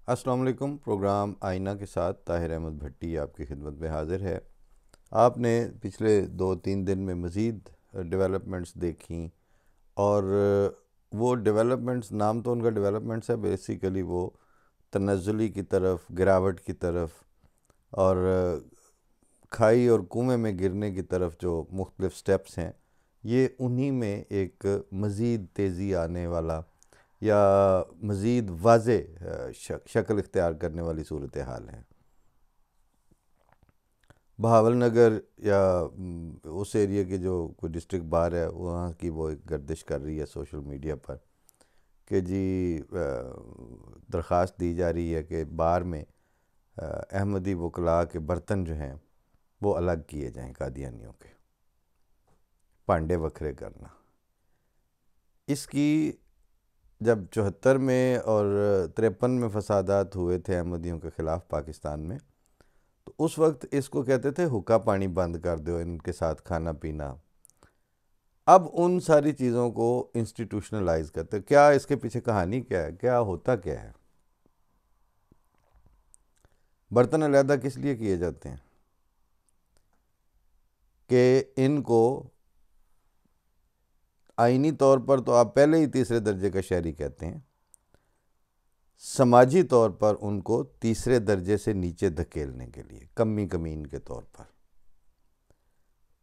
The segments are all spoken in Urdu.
السلام علیکم۔ پروگرام آئینہ کے ساتھ طاہر احمد بھٹی آپ کی خدمت میں حاضر ہے۔ آپ نے پچھلے 2-3 دن میں مزید ڈیولپمنٹس دیکھیں، اور وہ ڈیولپمنٹس، نام تو ان کا ڈیولپمنٹس ہے، بیسیکلی وہ تنزلی کی طرف، گراوٹ کی طرف اور کھائی اور کنویں میں گرنے کی طرف جو مختلف سٹیپس ہیں، یہ انہی میں ایک مزید تیزی آنے والا یا مزید واضح شکل اختیار کرنے والی صورتحال ہے۔ بہاول نگر یا اس ایریا کے جو کوئی ڈسٹرکٹ بار ہے، وہاں کی وہ ایک گردش کر رہی ہے سوشل میڈیا پر کہ جی درخواست دی جا رہی ہے کہ بار میں احمدی وکلاء کے برتن جو ہیں وہ الگ کیے جائیں، قادیانیوں کے پانڈے وکھرے کرنا۔ اس کی جب 74 میں اور 53 میں فسادات ہوئے تھے احمدیوں کے خلاف پاکستان میں، تو اس وقت اس کو کہتے تھے حکا پانی بند کر دو، ان کے ساتھ کھانا پینا۔ اب ان ساری چیزوں کو انسٹیٹیوشنلائز کرتے۔ کیا اس کے پیچھے کہانی کیا ہے؟ کیا ہوتا کیا ہے؟ برتن علیحدہ کس لیے کیے جاتے ہیں؟ کہ ان کو آئینی طور پر تو آپ پہلے ہی تیسرے درجے کا شہری کہتے ہیں، سماجی طور پر ان کو تیسرے درجے سے نیچے دھکیلنے کے لیے، کمی کمین کے طور پر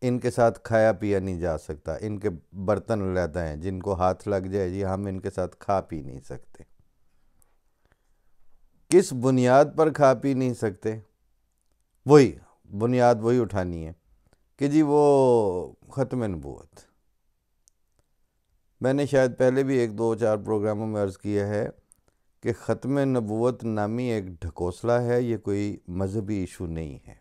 ان کے ساتھ کھایا پیا نہیں جا سکتا، ان کے برتن علیحدہ ہیں، جن کو ہاتھ لگ جائے جی ہم ان کے ساتھ کھا پی نہیں سکتے۔ کس بنیاد پر کھا پی نہیں سکتے؟ وہی بنیاد وہی اٹھانی ہے کہ جی وہ ختم نبوت۔ میں نے شاید پہلے بھی 1-2-4 پروگراموں میں عرض کیا ہے کہ ختم نبوت نامی ایک ڈھکوسلہ ہے، یہ کوئی مذہبی ایشو نہیں ہے۔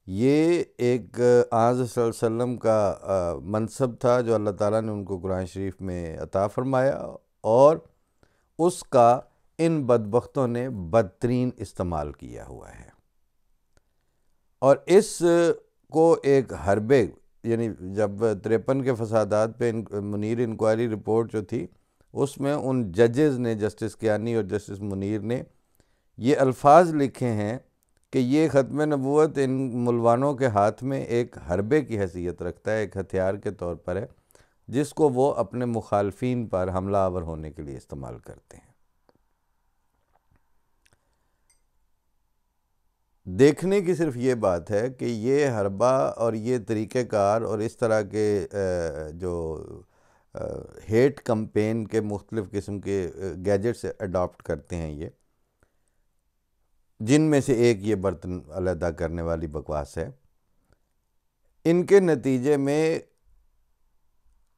یہ ایک آن صلی اللہ علیہ وسلم کا منصب تھا جو اللہ تعالیٰ نے ان کو قرآن شریف میں عطا فرمایا، اور اس کا ان بدبختوں نے بدترین استعمال کیا ہوا ہے، اور اس کو ایک حربے، یعنی جب 53 کے فسادات پہ منیر انکوائری رپورٹ جو تھی، اس میں ان ججز نے، جسٹس کیانی اور جسٹس منیر نے، یہ الفاظ لکھے ہیں کہ یہ ختم نبوت ان ملوانوں کے ہاتھ میں ایک حربے کی حیثیت رکھتا ہے، ایک ہتھیار کے طور پر ہے، جس کو وہ اپنے مخالفین پر حملہ آور ہونے کے لیے استعمال کرتے ہیں۔ دیکھنے کی صرف یہ بات ہے کہ یہ حربہ اور یہ طریقہ کار اور اس طرح کے جو ہیٹ کمپین کے مختلف قسم کے گیجٹس اڈاپٹ کرتے ہیں، یہ جن میں سے ایک یہ برتن علیحدہ کرنے والی بکواس ہے، ان کے نتیجے میں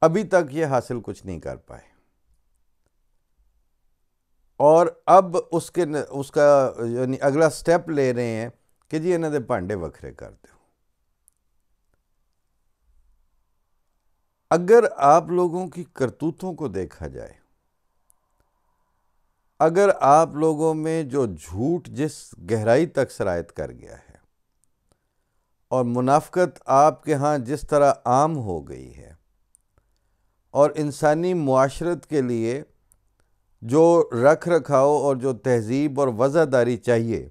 ابھی تک یہ حاصل کچھ نہیں کر پائے، اور اب اس کا یعنی اگلا سٹیپ لے رہے ہیں کہ جی انہوں نے پانڈے وکھرے کر دو۔ اگر آپ لوگوں کی کرتوتوں کو دیکھا جائے، اگر آپ لوگوں میں جو جھوٹ جس گہرائی تک سرایت کر گیا ہے، اور منافقت آپ کے ہاں جس طرح عام ہو گئی ہے، اور انسانی معاشرت کے لیے جو رکھ رکھاؤ اور جو تہذیب اور وفاداری چاہیے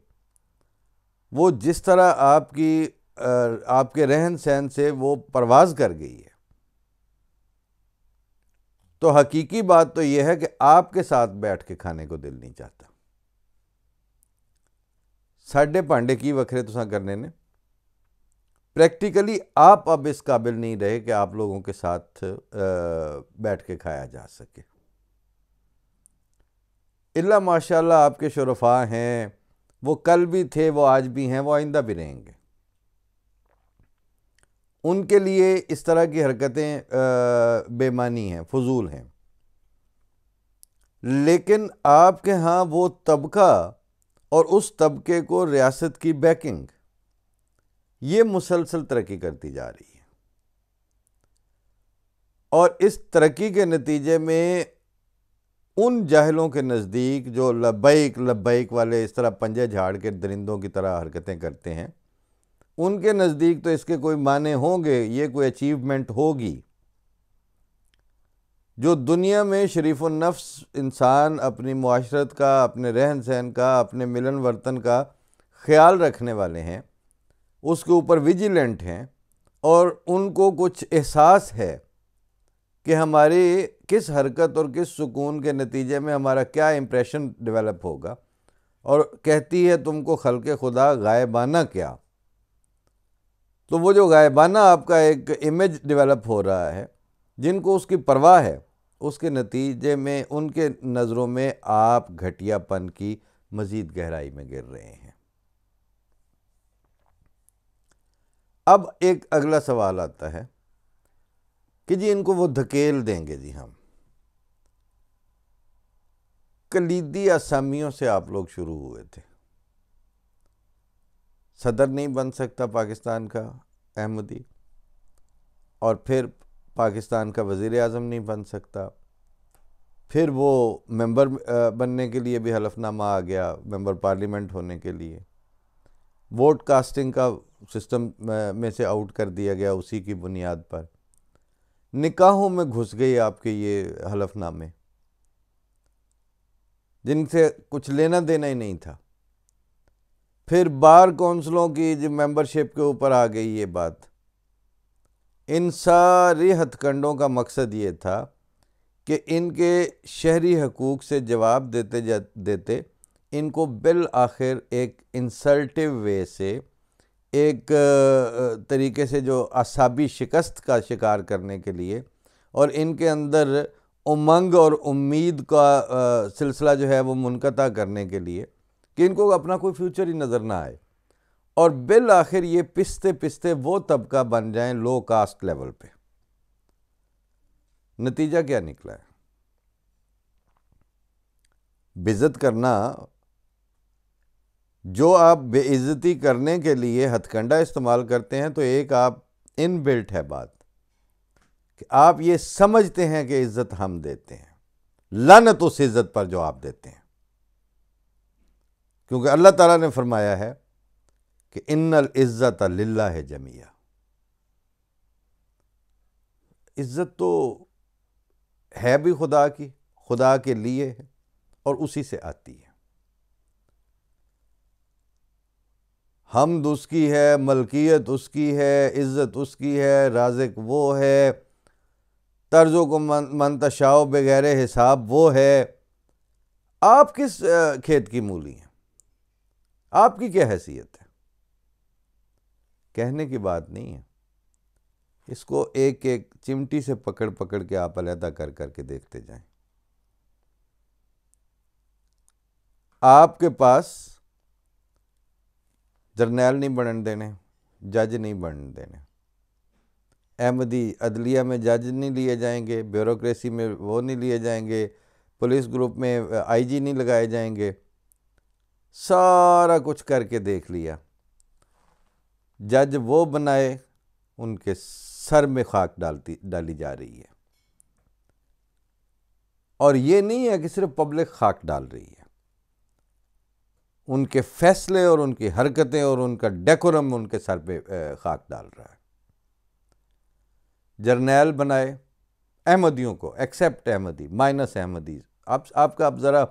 وہ جس طرح آپ کے رہن سہن سے وہ پرواز کر گئی ہے، تو حقیقی بات تو یہ ہے کہ آپ کے ساتھ بیٹھ کے کھانے کو دل نہیں چاہتا۔ ساڈے پانڈے کی وکھرے تساں کرنے نے، پریکٹیکلی آپ اب اس قابل نہیں رہے کہ آپ لوگوں کے ساتھ بیٹھ کے کھایا جا سکے۔ اللہ ماشاءاللہ آپ کے شرفاء ہیں، وہ کل بھی تھے، وہ آج بھی ہیں، وہ آئندہ بھی رہیں گے۔ ان کے لیے اس طرح کی حرکتیں بے معنی ہیں، فضول ہیں، لیکن آپ کے ہاں وہ طبقہ اور اس طبقے کو ریاست کی بیکنگ، یہ مسلسل ترقی کرتی جا رہی ہے، اور اس ترقی کے نتیجے میں ان جاہلوں کے نزدیک جو لبیک لبیک والے اس طرح پنجے جھاڑ کے درندوں کی طرح حرکتیں کرتے ہیں، ان کے نزدیک تو اس کے کوئی معنی ہوں گے، یہ کوئی اچیومنٹ ہوگی، جو دنیا میں شریف النفس انسان اپنی معاشرت کا، اپنے رہن سہن کا، اپنے ملن ورتن کا خیال رکھنے والے ہیں، اس کے اوپر ویجیلنٹ ہیں، اور ان کو کچھ احساس ہے کہ ہماری کس حرکت اور کس سکون کے نتیجے میں ہمارا کیا امپریشن ڈیولپ ہوگا، اور کہتی ہے تم کو خلق خدا غائبانہ کیا. تو وہ جو غائبانہ آپ کا ایک امیج ڈیولپ ہو رہا ہے، جن کو اس کی پرواہ ہے، اس کے نتیجے میں ان کے نظروں میں آپ گھٹیا پن کی مزید گہرائی میں گر رہے ہیں. اب ایک اگلا سوال آتا ہے کہ جی ان کو وہ دھکیل دیں گے. جی ہم کلیدی اسامیوں سے آپ لوگ شروع ہوئے تھے. صدر نہیں بن سکتا پاکستان کا احمدی، اور پھر پاکستان کا وزیر اعظم نہیں بن سکتا، پھر وہ ممبر بننے کے لیے بھی حلف نامہ آ گیا، ممبر پارلیمنٹ ہونے کے لیے. ووٹ کاسٹنگ کا سسٹم میں سے آؤٹ کر دیا گیا اسی کی بنیاد پر. نکاحوں میں گھس گئی آپ کے یہ حلف نامے، جن سے کچھ لینا دینا ہی نہیں تھا. پھر بار کونسلوں کی جو ممبرشپ کے اوپر آ گئی یہ بات. ان ساری ہتھ کنڈوں کا مقصد یہ تھا کہ ان کے شہری حقوق سے جواب دیتے ان کو بالآخر ایک انسلٹیو وے سے، ایک طریقے سے جو اعصابی شکست کا شکار کرنے کے لیے، اور ان کے اندر امنگ اور امید کا سلسلہ جو ہے وہ منقطع کرنے کے لیے، کہ ان کو اپنا کوئی فیوچر ہی نظر نہ آئے، اور بالآخر یہ پستے پستے وہ طبقہ بن جائیں لو کاسٹ لیول پہ. نتیجہ کیا نکلا ہے؟ بے عزت کرنا، جو آپ بے عزتی کرنے کے لیے ہتھ کنڈا استعمال کرتے ہیں، تو ایک آپ ان بلٹ ہے بات کہ آپ یہ سمجھتے ہیں کہ عزت ہم دیتے ہیں. لعنت اس عزت پر جو آپ دیتے ہیں، کیونکہ اللہ تعالیٰ نے فرمایا ہے کہ ان العزت للہ جمیعا. عزت تو ہے بھی خدا کے لیے ہے، اور اسی سے آتی ہے. حمد اس کی ہے، ملکیت اس کی ہے، عزت اس کی ہے، رازق وہ ہے، طرزوں کو منتشاء بغیر حساب وہ ہے. آپ کس کھیت کی مولی ہیں؟ آپ کی کیا حیثیت ہے؟ کہنے کی بات نہیں ہے. اس کو ایک ایک چمٹی سے پکڑ پکڑ کے آپ علیحدہ کر کر کے دیکھتے جائیں. آپ کے پاس جرنیل نہیں بننے دینے، جج نہیں بننے دینے. احمدی عدلیہ میں جج نہیں لیے جائیں گے، بیوروکریسی میں وہ نہیں لیے جائیں گے، پولیس گروپ میں آئی جی نہیں لگائے جائیں گے. سارا کچھ کر کے دیکھ لیا. جج وہ بنائے، ان کے سر میں خاک ڈالی جا رہی ہے. اور یہ نہیں ہے کہ صرف پبلک خاک ڈال رہی ہے، ان کے فیصلے اور ان کی حرکتیں اور ان کا ڈیکورم ان کے سر پہ خاک ڈال رہا ہے. جرنیل بنائے احمدیوں کو، ایکسیپٹ احمدی، مائنس احمدی. آپ کا اب ذرا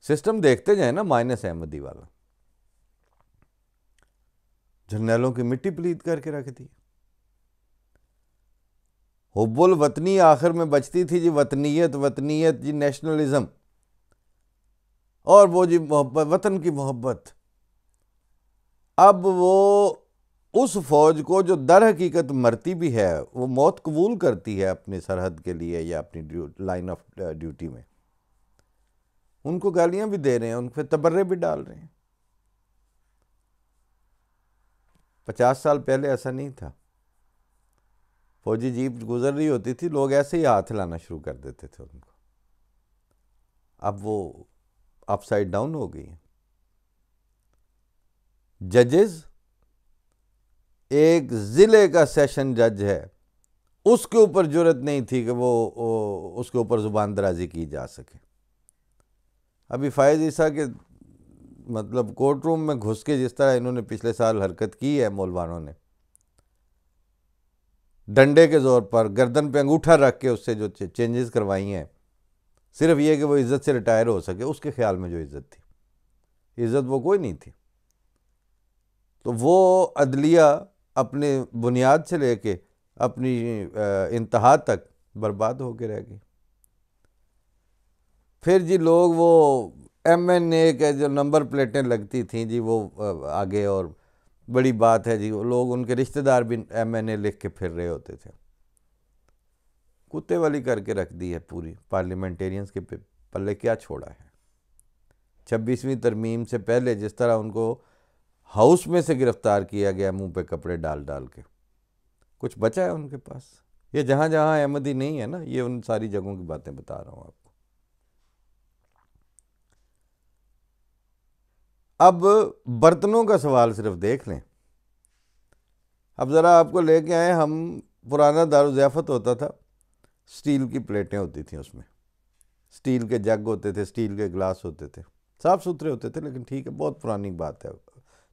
سسٹم دیکھتے جائیں نا، مائنس احمدی والا. جرنیلوں کی مٹی پلید کر کے رکھ دی. حب الوطنی آخر میں بچتی تھی جی، وطنیت جی، نیشنلزم، اور وہ جی محبت، وطن کی محبت. اب وہ اس فوج کو جو در حقیقت مرتی بھی ہے، وہ موت قبول کرتی ہے اپنی سرحد کے لیے یا اپنی لائن آف ڈیوٹی میں، ان کو گالیاں بھی دے رہے ہیں، ان پہ تبرے بھی ڈال رہے ہیں. 50 سال پہلے ایسا نہیں تھا. فوجی جیپ گزر رہی ہوتی تھی، لوگ ایسے ہی ہاتھ لانا شروع کر دیتے تھے ان کو. اب وہ اپ سائڈ ڈاؤن ہو گئی ہیں. ججز، ایک ضلع کا سیشن جج ہے، اس کے اوپر جرت نہیں تھی کہ وہ اس کے اوپر زبان درازی کی جا سکے. ابھی فائز عیسیٰ کے مطلب کورٹ روم میں گھس کے جس طرح انہوں نے پچھلے سال حرکت کی ہے مولوانوں نے، ڈنڈے کے زور پر گردن پہ انگوٹھا رکھ کے اس سے جو چینجز کروائی ہیں، صرف یہ کہ وہ عزت سے ریٹائر ہو سکے، اس کے خیال میں جو عزت تھی، عزت وہ کوئی نہیں تھی۔ تو وہ عدلیہ اپنے بنیاد سے لے کے اپنی انتہا تک برباد ہو کے رہ گئی۔ پھر جی لوگ وہ ایم این اے کے جو نمبر پلیٹیں لگتی تھیں جی وہ آگے، اور بڑی بات ہے جی لوگ ان کے رشتہ دار بھی ایم این اے لکھ کے پھر رہے ہوتے تھے۔ کتے والی کر کے رکھ دی ہے پوری پارلیمنٹیرینز کے پلے کیا چھوڑا ہے۔ 26ویں ترمیم سے پہلے جس طرح ان کو ہاؤس میں سے گرفتار کیا گیا منہ پہ کپڑے ڈال ڈال کے، کچھ بچا ہے ان کے پاس؟ یہ جہاں جہاں احمدی نہیں ہے نا، یہ ان ساری جگہوں کی باتیں بتا رہا ہوں آپ کو۔ اب برتنوں کا سوال صرف دیکھ لیں۔ اب ذرا آپ کو لے کے آئیں، ہم پرانا دارالضیافت ہوتا تھا، سٹیل کی پلیٹیں ہوتی تھیں، اس میں سٹیل کے جگ ہوتے تھے، سٹیل کے گلاس ہوتے تھے، صاف ستھرے ہوتے تھے، لیکن ٹھیک ہے بہت پرانی بات ہے،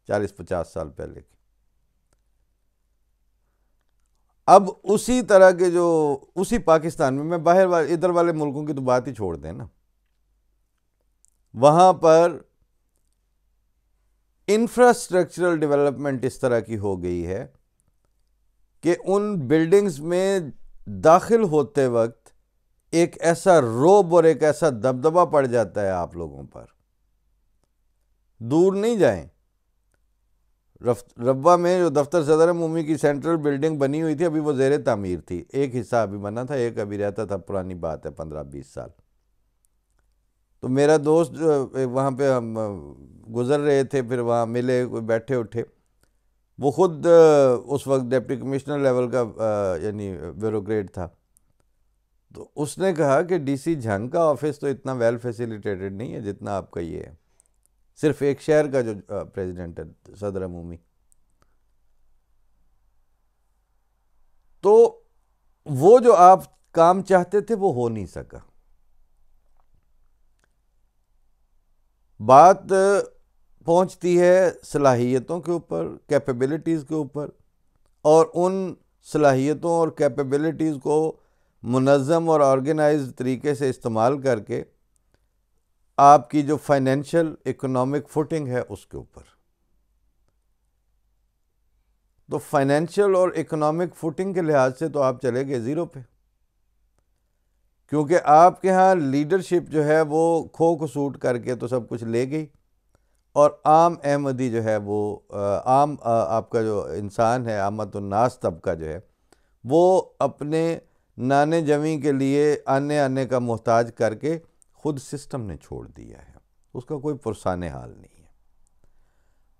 40-50 سال پہلے کی۔ اب اسی طرح کے جو اسی پاکستان میں باہر ادھر والے ملکوں کی تو بات ہی چھوڑ دیں نا، وہاں پر انفراسٹرکچرل ڈیولپمنٹ اس طرح کی ہو گئی ہے کہ ان بلڈنگز میں داخل ہوتے وقت ایک ایسا رعب اور ایک ایسا دبدبہ پڑ جاتا ہے آپ لوگوں پر۔ دور نہیں جائیں، ربوہ میں جو دفتر صدر عمومی کی سینٹرل بلڈنگ بنی ہوئی تھی، ابھی وہ زیر تعمیر تھی، ایک حصہ ابھی بنا تھا، ایک ابھی رہتا تھا، پرانی بات ہے 15-20 سال۔ تو میرا دوست وہاں پہ ہم گزر رہے تھے، پھر وہاں ملے، بیٹھے اٹھے، وہ خود اس وقت ڈپٹی کمشنر لیول کا یعنی بیوروکریٹ تھا۔ تو اس نے کہا کہ ڈی سی جھنگ کا آفس تو اتنا ویل فیسیلیٹیٹڈ نہیں ہے جتنا آپ کا یہ ہے، صرف ایک شہر کا جو پریزیڈنٹ ہے صدر عمومی۔ تو وہ جو آپ کام چاہتے تھے وہ ہو نہیں سکا۔ بات پہنچتی ہے صلاحیتوں کے اوپر، کیپیبلٹیز کے اوپر، اور ان صلاحیتوں اور کیپیبلٹیز کو منظم اور آرگنائز طریقے سے استعمال کر کے آپ کی جو فائنینشیل اکنامک فوٹنگ ہے اس کے اوپر۔ تو فائنینشیل اور اکنامک فوٹنگ کے لحاظ سے تو آپ چلے گئے زیرو پہ، کیونکہ آپ کے ہاں لیڈرشپ جو ہے وہ کھو کو سوٹ کر کے تو سب کچھ لے گئی، اور عام احمدی جو ہے وہ عام آپ کا جو انسان ہے، عامت الناس طبقہ جو ہے، وہ اپنے نانے جویں کے لیے آنے کا محتاج کر کے خود سسٹم نے چھوڑ دیا ہے، اس کا کوئی پرسان حال نہیں ہے۔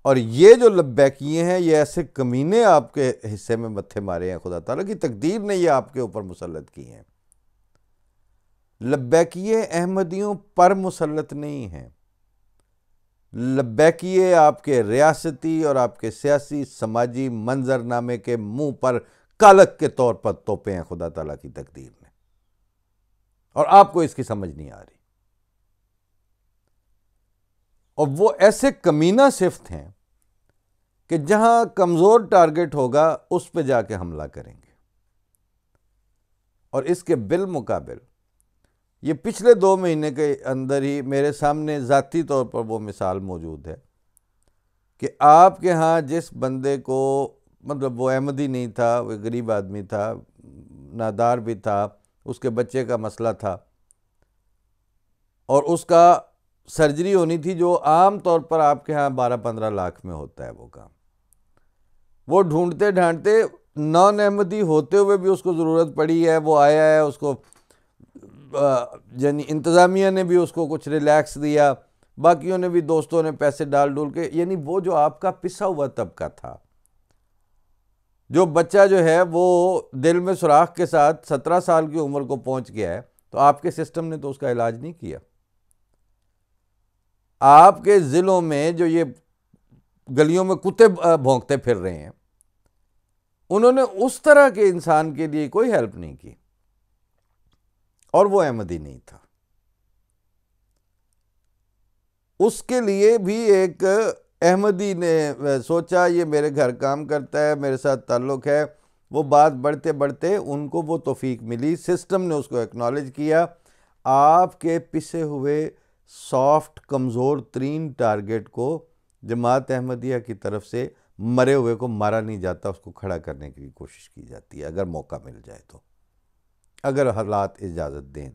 اور یہ جو لبیکیے ہیں، یہ ایسے کمینے آپ کے حصے میں متھے مارے ہیں، خدا تعالیٰ کی تقدیر نے یہ آپ کے اوپر مسلط کی ہیں۔ لبیکیے احمدیوں پر مسلط نہیں ہیں، لبیکیے آپ کے ریاستی اور آپ کے سیاسی سماجی منظر نامے کے منہ پر کالک کے طور پر توپے ہیں خدا تعالیٰ کی تقدیر نے، اور آپ کو اس کی سمجھ نہیں آ رہی۔ اور وہ ایسے کمینہ صفت ہیں کہ جہاں کمزور ٹارگٹ ہوگا اس پہ جا کے حملہ کریں گے۔ اور اس کے بالمقابل یہ پچھلے 2 مہینے کے اندر ہی میرے سامنے ذاتی طور پر وہ مثال موجود ہے کہ آپ کے ہاں جس بندے کو، مطلب وہ احمدی نہیں تھا، وہ غریب آدمی تھا، نادار بھی تھا، اس کے بچے کا مسئلہ تھا، اور اس کا سرجری ہونی تھی جو عام طور پر آپ کے ہاں 12-15 لاکھ میں ہوتا ہے وہ کام، وہ ڈھونڈتے ڈھانڈتے نان احمدی ہوتے ہوئے بھی اس کو ضرورت پڑی ہے، وہ آیا ہے، اس کو یعنی انتظامیہ نے بھی اس کو کچھ ریلیکس دیا، باقیوں نے بھی، دوستوں نے پیسے ڈال ڈول کے، یعنی وہ جو آپ کا پسا ہوا طبقہ تھا، جو بچہ جو ہے وہ دل میں سوراخ کے ساتھ 17 سال کی عمر کو پہنچ گیا ہے، تو آپ کے سسٹم نے تو اس کا علاج نہیں کیا۔ آپ کے ضلعوں میں جو یہ گلیوں میں کتے بھونکتے پھر رہے ہیں، انہوں نے اس طرح کے انسان کے لیے کوئی ہیلپ نہیں کی، اور وہ احمدی نہیں تھا۔ اس کے لیے بھی ایک احمدی نے سوچا یہ میرے گھر کام کرتا ہے، میرے ساتھ تعلق ہے، وہ بات بڑھتے بڑھتے ان کو وہ توفیق ملی، سسٹم نے اس کو ایکنالج کیا، آپ کے پسے ہوئے سافٹ کمزور ترین ٹارگٹ کو جماعت احمدیہ کی طرف سے مرے ہوئے کو مارا نہیں جاتا، اس کو کھڑا کرنے کی کوشش کی جاتی ہے اگر موقع مل جائے تو، اگر حالات اجازت دیں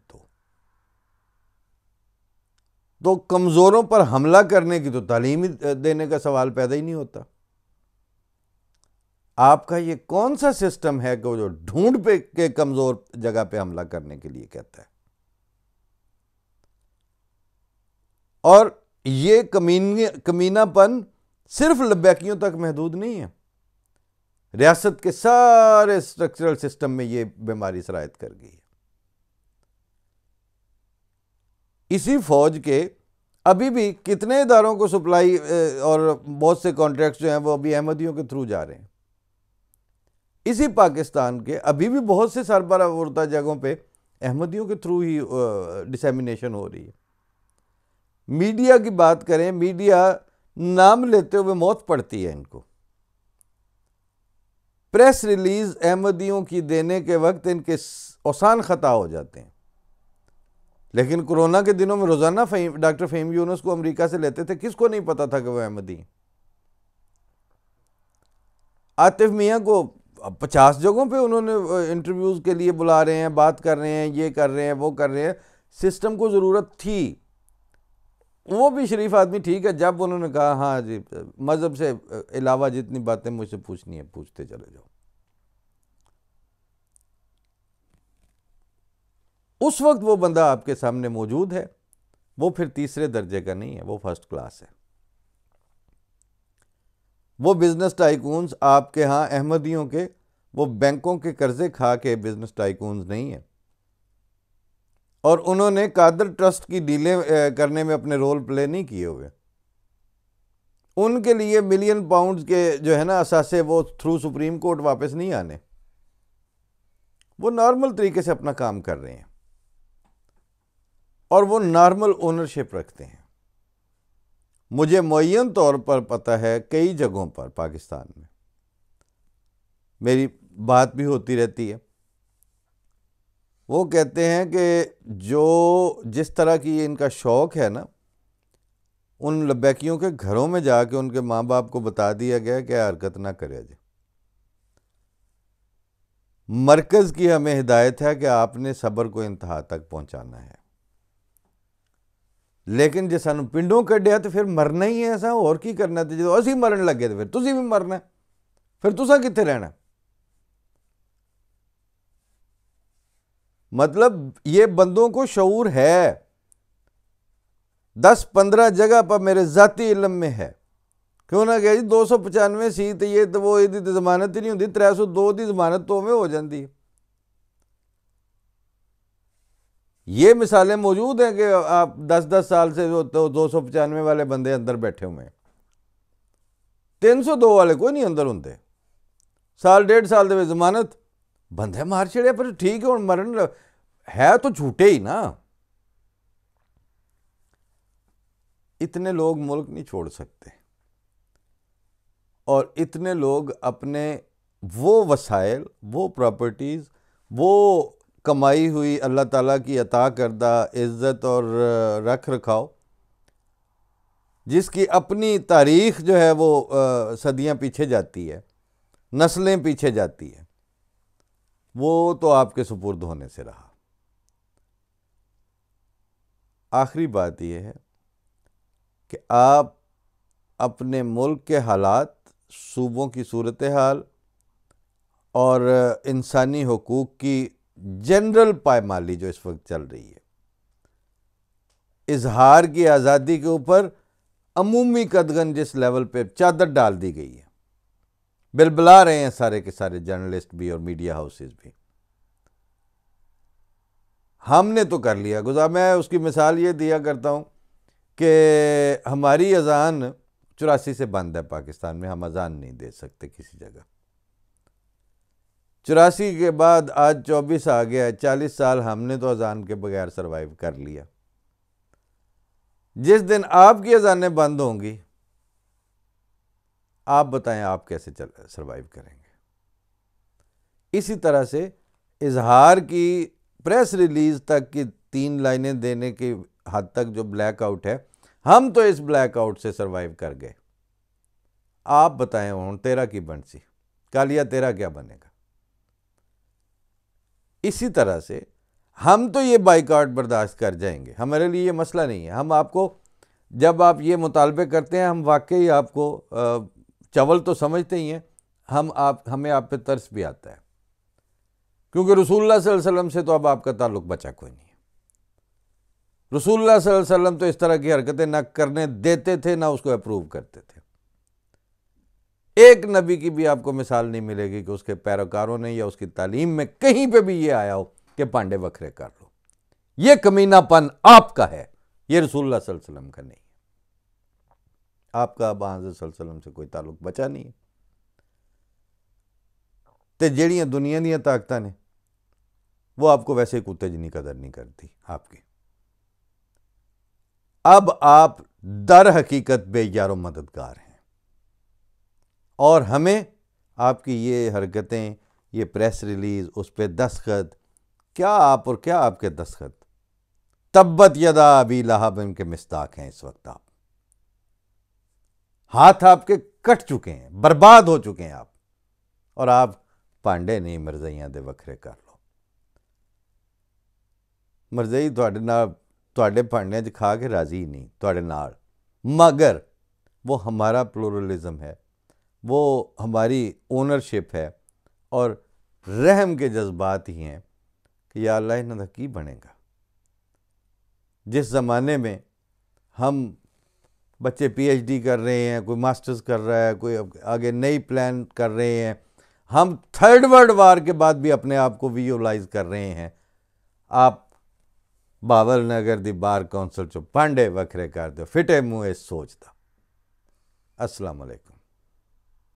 تو کمزوروں پر حملہ کرنے کی تو تعلیم دینے کا سوال پیدا ہی نہیں ہوتا۔ آپ کا یہ کون سا سسٹم ہے کہ وہ جو ڈھونڈ پہ کے کمزور جگہ پہ حملہ کرنے کے لیے کہتا ہے؟ اور یہ کمینہ پن صرف لبیکیوں تک محدود نہیں ہے، ریاست کے سارے اسٹرکچرل سسٹم میں یہ بیماری سرایت کر گئی ہے۔ اسی فوج کے ابھی بھی کتنے اداروں کو سپلائی اور بہت سے کانٹریکٹس جو ہیں وہ ابھی احمدیوں کے تھرو جا رہے ہیں۔ اسی پاکستان کے ابھی بھی بہت سے سربراہ وردہ جگہوں پہ احمدیوں کے تھرو ہی ڈسیمینیشن ہو رہی ہے۔ میڈیا کی بات کریں، میڈیا نام لیتے ہوئے موت پڑتی ہے ان کو، پریس ریلیز احمدیوں کی دینے کے وقت ان کے اوسان خطا ہو جاتے ہیں، لیکن کرونا کے دنوں میں روزانہ ڈاکٹر فہیم یونس کو امریکہ سے لیتے تھے، کس کو نہیں پتا تھا کہ وہ احمدی ہیں؟ عاطف میاں کو 50 جگہوں پہ انہوں نے انٹرویوز کے لیے بلا رہے ہیں، بات کر رہے ہیں، یہ کر رہے ہیں، وہ کر رہے ہیں، سسٹم کو ضرورت تھی۔ وہ بھی شریف آدمی ٹھیک ہے، جب انہوں نے کہا ہاں جی مذہب سے علاوہ جتنی باتیں مجھ سے پوچھنی ہیں پوچھتے چلے جاؤ، اس وقت وہ بندہ آپ کے سامنے موجود ہے، وہ پھر تیسرے درجے کا نہیں ہے، وہ فرسٹ کلاس ہے۔ وہ بزنس ٹائکونز آپ کے ہاں احمدیوں کے، وہ بینکوں کے قرضے کھا کے بزنس ٹائکونز نہیں ہیں، اور انہوں نے قادر ٹرسٹ کی ڈیلیں کرنے میں اپنے رول پلے نہیں کیے ہوئے۔ ان کے لیے ملین پاؤنڈز کے جو ہے نا اثاثے وہ تھرو سپریم کورٹ واپس نہیں آنے، وہ نارمل طریقے سے اپنا کام کر رہے ہیں اور وہ نارمل اونرشپ رکھتے ہیں۔ مجھے معین طور پر پتہ ہے کئی جگہوں پر پاکستان میں میری بات بھی ہوتی رہتی ہے، وہ کہتے ہیں کہ جس طرح کی ان کا شوق ہے نا، ان لبیکیوں کے گھروں میں جا کے ان کے ماں باپ کو بتا دیا گیا کہ حرکت نہ کرے جی، مرکز کی ہمیں ہدایت ہے کہ آپ نے صبر کو انتہا تک پہنچانا ہے، لیکن جے سانو پنڈوں کڈیا تو پھر مرنا ہی ہے، ایسا اور کی کرنا تھا، جدو اسی مرن لگے تو پھر تسی بھی مرنا ہے، پھر تسا کتنے رہنا؟ مطلب یہ بندوں کو شعور ہے، 10-15 جگہ پر میرے ذاتی علم میں ہے، کیوں نہ کہ جی 295 سیٹ یہ تو وہ یہ ضمانت ہی نہیں ہوتی، 302 دی ضمانت تو میں ہو جاندی ہے۔ یہ مثالیں موجود ہیں کہ آپ 10 سال سے جو 295 والے بندے اندر بیٹھے ہوئے ہیں، 302 والے کوئی نہیں اندر ہوندے، سال 1.5 سال دے ضمانت، بندے مار چھڑے پر ٹھیک ہے، اور مرن ہے تو جھوٹے ہی نا۔ اتنے لوگ ملک نہیں چھوڑ سکتے، اور اتنے لوگ اپنے وہ وسائل، وہ پراپرٹیز، وہ کمائی ہوئی اللہ تعالیٰ کی عطا کردہ عزت اور رکھ رکھاؤ، جس کی اپنی تاریخ جو ہے وہ صدیاں پیچھے جاتی ہے، نسلیں پیچھے جاتی ہے، وہ تو آپ کے سپرد ہونے سے رہا۔ آخری بات یہ ہے کہ آپ اپنے ملک کے حالات، صوبوں کی صورتحال اور انسانی حقوق کی جنرل پائمالی جو اس وقت چل رہی ہے، اظہار کی آزادی کے اوپر عمومی قدغن جس لیول پہ چادر ڈال دی گئی ہے، بلبلا رہے ہیں سارے کے سارے جرنلسٹ بھی اور میڈیا ہاؤسز بھی، ہم نے تو کر لیا میں اس کی مثال یہ دیا کرتا ہوں کہ ہماری اذان 84 سے بند ہے پاکستان میں، ہم اذان نہیں دے سکتے کسی جگہ، 84 کے بعد آج 24 آ گیا ہے، 40 سال ہم نے تو اذان کے بغیر سروائیو کر لیا۔ جس دن آپ کی اذانیں بند ہوں گی، آپ بتائیں آپ کیسے سروائیو کریں گے؟ اسی طرح سے اظہار کی پریس ریلیز تک کی 3 لائنیں دینے کی حد تک جو بلیک آؤٹ ہے، ہم تو اس بلیک آؤٹ سے سروائیو کر گئے. آپ بتائیں ہوں تیرا کی بنسی، کالیا تیرا کیا بنے گا؟ اسی طرح سے ہم تو یہ بائیکاٹ برداشت کر جائیں گے، ہمارے لیے یہ مسئلہ نہیں ہے. ہم آپ کو جب آپ یہ مطالبے کرتے ہیں، ہم واقعی آپ کو چول تو سمجھتے ہی ہیں، ہمیں آپ پہ ترس بھی آتا ہے، کیونکہ رسول اللہ صلی اللہ علیہ وسلم سے تو اب آپ کا تعلق بچا کوئی نہیں ہے. رسول اللہ صلی اللہ علیہ وسلم تو اس طرح کی حرکتیں نہ کرنے دیتے تھے، نہ اس کو اپروو کرتے تھے. ایک نبی کی بھی آپ کو مثال نہیں ملے گی کہ اس کے پیروکاروں نے یا اس کی تعلیم میں کہیں پہ بھی یہ آیا ہو کہ پانڈے وکھرے کر لو. یہ کمینہ پن آپ کا ہے، یہ رسول اللہ صلی اللہ علیہ وسلم کا نہیں ہے. آپ کا اب حضرت صلی اللہ علیہ وسلم سے کوئی تعلق بچا نہیں ہے. تے جیڑیاں دنیا دیاں طاقتاں نے وہ آپ کو ویسے کتے جنی قدر نہیں کرتی آپ کی. اب آپ در حقیقت بے یار و مددگار ہیں، اور ہمیں آپ کی یہ حرکتیں، یہ پریس ریلیز، اس پہ دستخط، کیا آپ اور کیا آپ کے دستخط تبت یدا ابی لہب کے مصداق ہیں. اس وقت آپ ہاتھ آپ کے کٹ چکے ہیں، برباد ہو چکے ہیں آپ، اور آپ پانڈے نہیں مرزائیاں دے وکھرے کر لو. مرزائی تواڈے پانڈے چ کھا کے راضی نہیں تواڈے نال، مگر وہ ہمارا پلورلزم ہے، وہ ہماری اونرشپ ہے، اور رحم کے جذبات ہی ہیں کہ یا اللہ انہاں دا کی بنے گا. جس زمانے میں ہم بچے پی ایچ ڈی کر رہے ہیں، کوئی ماسٹرز کر رہا ہے، کوئی آگے نئی پلان کر رہے ہیں، ہم 3rd ورلڈ وار کے بعد بھی اپنے آپ کو ویژولائز کر رہے ہیں، آپ باول نگر دی بار کونسل چو پانڈے وکھرے کر دو، فٹے منہ اس سوچ دا. السلام علیکم.